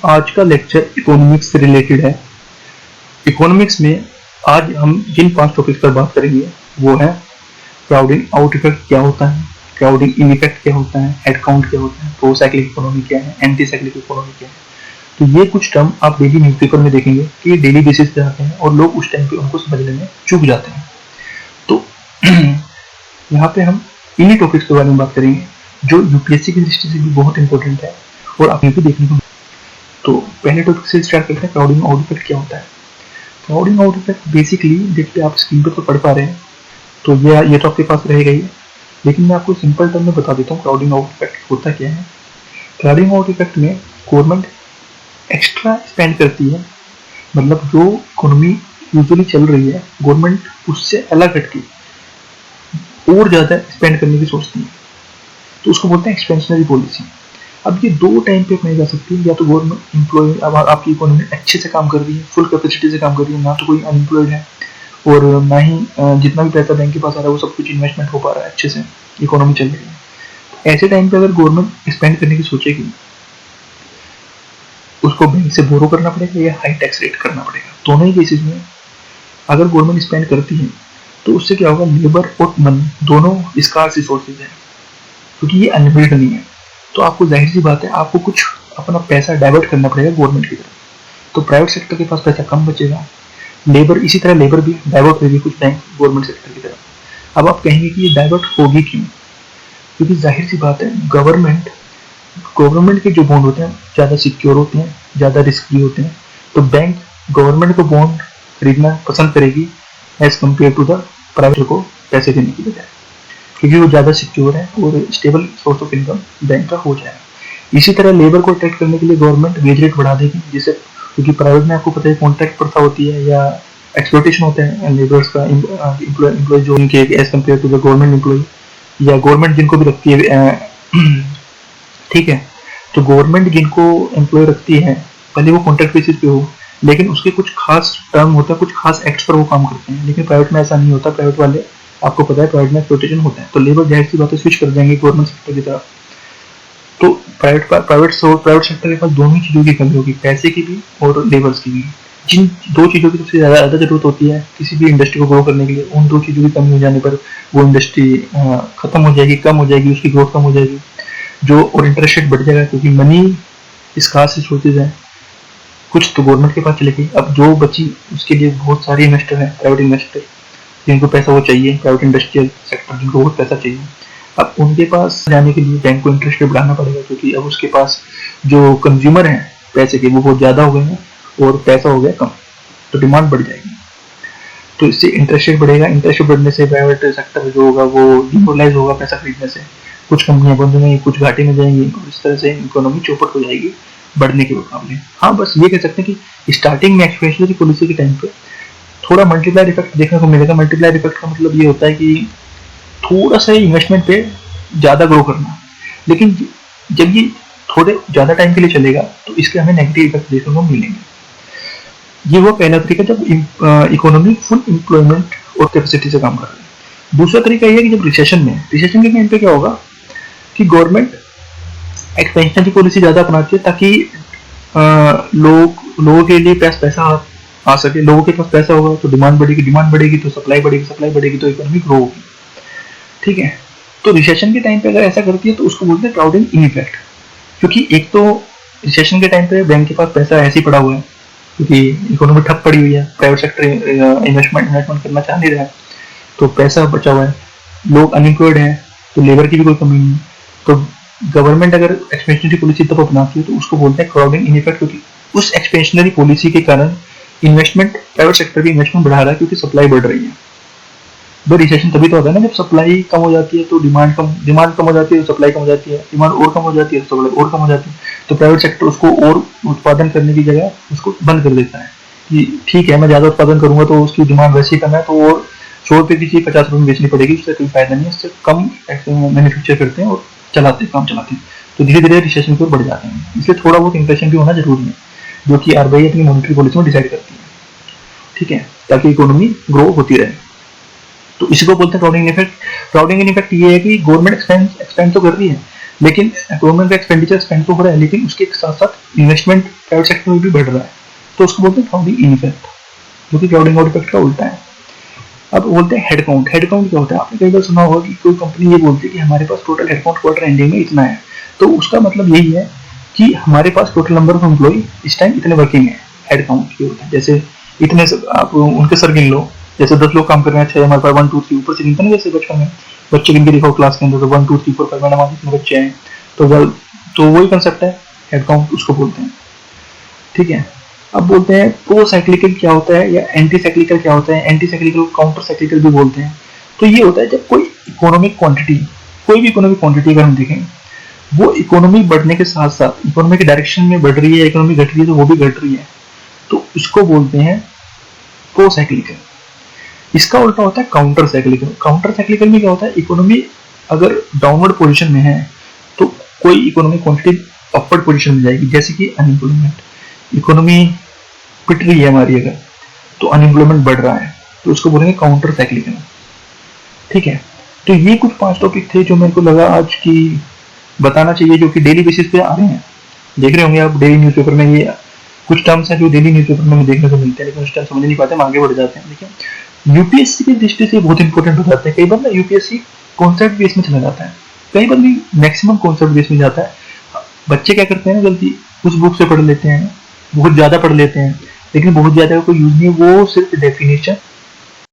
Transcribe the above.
आज का lecture economics से रिलेटेड है। इकोनॉमिक्स में आज हम जिन 5 टॉपिक्स पर बात करेंगे वो है क्राउडिंग आउट इफेक्ट क्या होता है, क्राउडिंग इन इफेक्ट क्या होता है, हेडकाउंट क्या होता है, प्रो साइक्लिक इकोनॉमी क्या है, एंटी साइक्लिक इकोनॉमी क्या है। तो ये कुछ टर्म आप डेली न्यूज़पेपर में देखेंगे कि ये डेली बेसिस पे आते हैं और लोग उस टाइम पे उनको समझने में चूक जाते हैं। तो यहाँ पे हम इन्हीं टॉपिक्स के बारे में बात करेंगे जो यूपीएससी की दृष्टि से भी बहुत इंपॉर्टेंट है और आपने भी देखने को। तो पहले टॉपिक से स्टार्ट करते हैं, क्राउडिंग आउट इफेक्ट क्या होता है। क्राउडिंग आउट इफेक्ट बेसिकली देखिए आप स्क्रीन पर तो पढ़ पा रहे हैं, तो ये तो आपके पास रहेगा ही, लेकिन मैं आपको सिंपल टर्म में बता देता हूँ क्राउडिंग आउट इफेक्ट होता क्या है। क्राउडिंग आउट इफेक्ट में गवर्नमेंट एक्स्ट्रा स्पेंड करती है, मतलब जो इकोनॉमी यूजुअली चल रही है गवर्नमेंट उससे अलग हटके और ज़्यादा स्पेंड करने की सोचती है, तो उसको बोलते हैं एक्सपेंशनरी पॉलिसी। अब ये दो टाइम पे अपनाई जा सकती है, या तो गवर्नमेंट एम्प्लॉय, अब आपकी इकोनॉमी अच्छे से काम कर रही है, फुल कैपेसिटी से काम कर रही है, ना तो कोई अनएम्प्लॉयड है और ना ही जितना भी पैसा बैंक के पास आ रहा है वो सब कुछ इन्वेस्टमेंट हो पा रहा है, अच्छे से इकोनॉमी चल रही है। ऐसे टाइम पे अगर गवर्नमेंट स्पेंड करने की सोचेगी, उसको बैंक से बोरो करना पड़ेगा या हाई टैक्स रेट करना पड़ेगा। दोनों ही केसेस में अगर गवर्नमेंट स्पेंड करती है तो उससे क्या होगा, लेबर और मनी दोनों स्कार्स रिसोर्सेज है, क्योंकि ये अनलिमिटेड नहीं है। तो आपको जाहिर सी बात है आपको कुछ अपना पैसा डाइवर्ट करना पड़ेगा गवर्नमेंट की तरफ, तो प्राइवेट सेक्टर के पास पैसा कम बचेगा, लेबर इसी तरह लेबर भी डाइवर्ट होगी कुछ बैंक गवर्नमेंट सेक्टर की तरफ। अब आप कहेंगे कि ये डाइवर्ट होगी क्यों, क्योंकि जाहिर सी बात है गवर्नमेंट के जो बॉन्ड होते हैं ज़्यादा सिक्योर होते हैं, ज़्यादा रिस्की होते हैं, तो बैंक गवर्नमेंट को बॉन्ड खरीदना पसंद करेगी as compare to the private को पैसे देने की बजाय, क्योंकि वो ज़्यादा सिक्योर है और stable source of income bank का हो जाएगा। इसी तरह लेबर को अट्रैक्ट करने के लिए गवर्नमेंट वेज रेट बढ़ा देगी, जिससे क्योंकि प्राइवेट में आपको पता है कॉन्ट्रैक्ट प्रथा होती है या एक्सप्लॉयटेशन होता है लेबर्स का, एम्प्लॉय जो उनके as compare to the government employ या गवर्नमेंट जिनको भी रखती है ठीक है। तो गवर्नमेंट जिनको एम्प्लॉय रखती है भले वो कॉन्ट्रैक्ट बेसिस पे हो, लेकिन उसके कुछ खास टर्म होता है, कुछ खास एक्ट्स पर वो काम करते हैं, लेकिन प्राइवेट में ऐसा नहीं होता। प्राइवेट वाले आपको पता है प्राइवेट में एक्सप्लॉयटेशन होता है, तो लेबर जाहिर सी बातें स्विच कर जाएंगे गवर्नमेंट सेक्टर की तरफ। तो प्राइवेट सेक्टर के पास दोनों चीज़ों की कमी होगी, पैसे की भी और लेबर्स की भी। जिन दो चीज़ों की सबसे ज़्यादा जरूरत होती है किसी भी इंडस्ट्री को ग्रो करने के लिए, उन दो चीज़ों की कमी हो जाने पर वो इंडस्ट्री खत्म हो जाएगी, कम हो जाएगी, उसकी ग्रोथ कम हो जाएगी, जो और इंटरेस्ट रेट बढ़ जाएगा, क्योंकि मनी स्कार्स रिसोर्सेज है, कुछ तो गवर्नमेंट के पास चले गई। अब जो बची उसके लिए बहुत सारे इन्वेस्टर हैं, प्राइवेट इन्वेस्टर जिनको पैसा वो चाहिए, प्राइवेट इंडस्ट्रियल सेक्टर जिनको बहुत पैसा चाहिए। अब उनके पास जाने के लिए बैंक को इंटरेस्ट रेट बढ़ाना पड़ेगा, क्योंकि अब उसके पास जो कंज्यूमर हैं पैसे के वो बहुत ज़्यादा हो गए हैं और पैसा हो गया कम, तो डिमांड बढ़ जाएगी। तो इससे इंटरेस्ट रेट बढ़ेगा, इंटरेस्ट रेट बढ़ने से प्राइवेट सेक्टर जो होगा वो डिमोरलाइज होगा पैसा खरीदने से, कुछ कंपनियां बंद हो जाएंगी, कुछ घाटे में जाएंगी और इस तरह से इकोनॉमी चौपट हो जाएगी बढ़ने के मुकाबले। हाँ, बस ये कह सकते हैं कि स्टार्टिंग में एक्सपेंशनरी पॉलिसी के टाइम पे थोड़ा मल्टीप्लायर इफेक्ट देखने को मिलेगा। मल्टीप्लायर इफेक्ट का मतलब ये होता है कि थोड़ा सा इन्वेस्टमेंट पे ज़्यादा ग्रो करना, लेकिन जब ये थोड़े ज़्यादा टाइम के लिए चलेगा तो इसके हमें नेगेटिव इफेक्ट देखने को मिलेंगे। ये वो पहला तरीका जब इकोनॉमी फुल एम्प्लॉयमेंट और कैपेसिटी से काम कर रही है। दूसरा तरीका ये है कि जब रिसेशन के टाइम पे क्या होगा कि गवर्नमेंट एक्सपेंशनरी पॉलिसी ज़्यादा अपनाती है, ताकि लोगों के लिए पैसा आ सके। लोगों के पास पैसा होगा तो डिमांड बढ़ेगी तो सप्लाई बढ़ेगी तो इकोनॉमी ग्रो होगी, ठीक है। तो रिसेशन के टाइम पे अगर ऐसा करती है तो उसको बोलते हैं क्राउडिंग इन इफेक्ट, क्योंकि एक तो रिसेशन के टाइम पे बैंक के पास पैसा ऐसे ही पड़ा हुआ है, क्योंकि इकोनॉमी ठप पड़ी हुई है, प्राइवेट सेक्टर इन्वेस्टमेंट करना चाह नहीं रहा है, तो पैसा बचा हुआ है, लोग अनएम्प्लॉयड हैं, तो लेबर की भी कोई कमी नहीं है। तो गवर्नमेंट अगर एक्सपेंशनरी पॉलिसी तब अपनाती है तो उसको बोलते हैं क्राउडिंग इन इफेक्ट, क्योंकि उस एक्सपेंशनरी पॉलिसी के कारण इन्वेस्टमेंट, प्राइवेट सेक्टर की इन्वेस्टमेंट बढ़ा रहा है, क्योंकि सप्लाई बढ़ रही है। वो रिसेशन तभी तो होता है ना, जब सप्लाई कम हो जाती है तो डिमांड कम हो जाती है तो सप्लाई कम हो जाती है, डिमांड और कम हो जाती है तो सप्लाई और कम हो जाती है। तो प्राइवेट सेक्टर उसको और उत्पादन करने की जगह उसको बंद कर देता है कि ठीक है मैं ज़्यादा उत्पादन करूंगा तो उसकी डिमांड वैसे ही कम है, तो और 100 रुपये की चीज़ 50 रुपये में बेचनी पड़ेगी, उससे कोई फायदा नहीं है, इससे कम मैन्युफैक्चर करते हैं और काम चलाते हैं, तो धीरे धीरे रिसेशन की ओर बढ़ जाते हैं। इसलिए थोड़ा बहुत इन्फ्लेशन भी होना जरूरी है, जो कि आरबीआई अपनी मॉनेटरी पॉलिसी में डिसाइड करती है, ठीक है, ताकि इकोनॉमी ग्रो होती रहे। तो इसी को बोलते हैं crowding in effect. Crowding in effect ये है कि गवर्नमेंट एक्सपेंड तो कर रही है, लेकिन गवर्नमेंट का एक्सपेंडिचर स्पेंड तो हो रहा है, लेकिन उसके साथ साथ इन्वेस्टमेंट प्राइवेट सेक्टर में भी बढ़ रहा है, तो उसको बोलते हैं क्राउडिंग इन इफेक्ट, जो कि क्राउडिंग आउट इफेक्ट का उल्टा है। अब बोलते हैं हेड काउंट। हेड काउंट क्या होता है? आपने कई बार सुना होगा कि कोई कंपनी ये बोलती है कि हमारे पास total head count quarter ending में इतना है, तो उसका मतलब यही है कि हमारे पास टोटल नंबर ऑफ एम्प्लॉई इस टाइम इतने वर्किंग है। हेड काउंट ये होता है, जैसे इतने आप उनके सर गिन लो, जैसे 10 लोग काम कर रहे हैं, 6 हमारे पास 1 2 3 ऊपर से गिनते हैं, जैसे बचपन में बच्चे गिन के दिखाओ क्लास के अंदर, तो 1 2 3 4 5 मैडम आज इतने बच्चे हैं, तो वही कंसेप्ट है, हेड काउंट उसको बोलते हैं। ठीक है। अब बोलते हैं प्रो साइक्लिकल क्या होता है या एंटी साइक्लिकल क्या होता है। एंटी साइक्लिकल काउंटर साइक्लिकल भी बोलते हैं। तो ये होता है जब कोई इकोनॉमिक क्वांटिटी, कोई भी इकोनॉमिक क्वांटिटी अगर हम देखें, वो इकोनॉमी बढ़ने के साथ साथ इकोनॉमी के डायरेक्शन में बढ़ रही है, इकोनॉमी घट रही है तो वो भी घट रही है, तो इसको बोलते हैं प्रो साइक्लिकल। इसका उल्टा होता है काउंटर साइक्लिकल। काउंटर साइक्लिकल में क्या होता है, इकोनॉमी अगर डाउनवर्ड पोजीशन में है तो कोई इकोनॉमिक क्वांटिटी अपवर्ड पोजीशन में जाएगी, जैसे कि अनएम्प्लॉयमेंट। इकोनॉमी पिट रही है हमारी अगर, तो अनएम्प्लॉयमेंट बढ़ रहा है, तो उसको बोलेंगे काउंटर साइक्लिकल। ठीक है। तो ये कुछ 5 टॉपिक थे जो मेरे को लगा आज की बताना चाहिए, जो कि डेली बेसिस पे आ रहे हैं। देख रहे होंगे आप डेली न्यूज़पेपर में, ये कुछ टर्म्स हैं जो डेली न्यूज़पेपर में देखने को मिलते हैं, लेकिन उस टाइम समझ नहीं पाते, हम आगे बढ़ जाते हैं। देखिए यूपीएससी की दृष्टि से बहुत इंपॉर्टेंट हो जाते हैं। कई बार ना यूपीएससी कॉन्सेप्ट बेस में चला जाता है, कई बार भी मैक्सिमम कॉन्सेप्ट बेस में जाता है। बच्चे क्या करते हैं ना, गलती उस बुक से पढ़ लेते हैं, बहुत ज्यादा पढ़ लेते हैं, लेकिन बहुत ज्यादा कोई यूज नहीं, वो सिर्फ डेफिनेशन